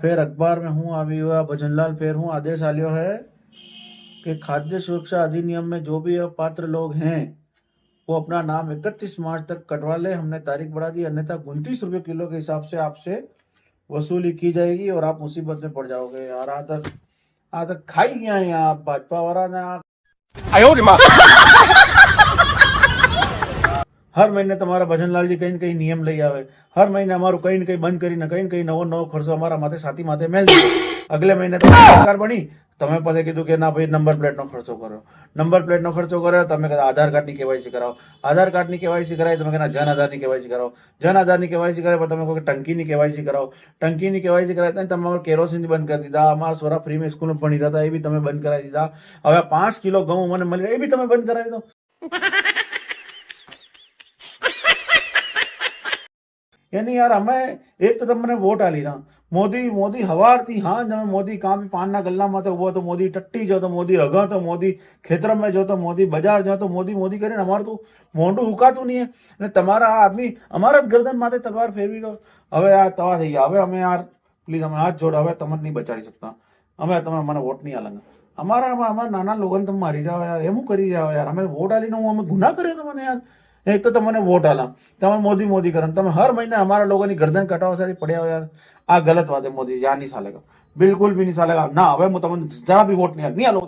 फिर अखबार में हूँ अभी हुआ भजनलाल फेर हूँ आदेश आलियो है कि खाद्य सुरक्षा अधिनियम में जो भी अपात्र लोग हैं वो अपना नाम 31 मार्च तक कटवा ले। हमने तारीख बढ़ा दी, अन्यथा 29 रुपये किलो के हिसाब से आपसे वसूली की जाएगी और आप मुसीबत में पड़ जाओगे। यार आज तक खाई गया है यहाँ भाजपा वाला ने। हर महीने तुम्हारा भजनलाल जी कहीं न कहीं नियम लई आवे, हर महीने अमारू कहीं न कहीं बंद करीने कहीं न कहीं नवो नवो खर्चो अमारा माथे साथी माथे मेल दीधो। अगले महीने तो सरकार बनी તમે પછી કીધું કે ના ભાઈ નંબર પ્લેટનો ખર્ચો કરો, નંબર પ્લેટનો ખર્ચો કર્યો તમે કહેતા આધાર કાર્ડની કેવાયસી કરાવો, આધાર કાર્ડની કેવાયસી કરાવી તમે કહેતા જન આધારની કેવાયસી કરાવો, જન આધારની કેવાયસી કરાવી પછી તમે કહો કે ટંકીની કેવાયસી કરાવો, ટંકીની કેવાયસી કરાવી તમારે કેરોસીન બંધ કરી દીધા, અમારા છોરા ફ્રીમાં સ્કૂલમાં ભણી રહ્યા હતા એ બી તમે બંધ કરાવી દીધા, હવે 5 કિલો ઘઉં મને મળી એ બી તમે બંધ કરાવી દો। यानी यार हमें एक तो तमने वोट आली ना मोदी मोदी हवार थी हाँ जब मोदी कहाँ भी पान ना गल्ला में वो तो मोदी टट्टी जो तो मोदी हगा तो मोदी खेतर में जो तो मोदी बाजार जो तो मोदी मोदी करे हमारे तो मोंडू हुकातु नहीं है ने तमारा आदमी हमारा गर्दन माथे तलवार फेरवी दो। हवे यार तवा थी हवे हमें यार प्लीज हमें हाथ जोड़ हवे तमन नहीं बचाड़ी सकता, हमें तमे मने वोट नहीं आलेंगे। हमारा हमारा नाना लोगन तुम मारी जाओ यार एमू करी जाओ यार, हमें वोट आली ना हमें गुनाह करे तुमने यार। एक तो तमने वोट आला तमे मोदी मोदी करन तमे हर महीने हमारा लोगों की गर्दन कटावा सारी पड़े हो यार। आ गलत बात है मोदी जी, आ नहीं सालेगा, बिल्कुल भी नहीं सालेगा ना। हवे मु तमने जरा भी वोट नहीं आलो।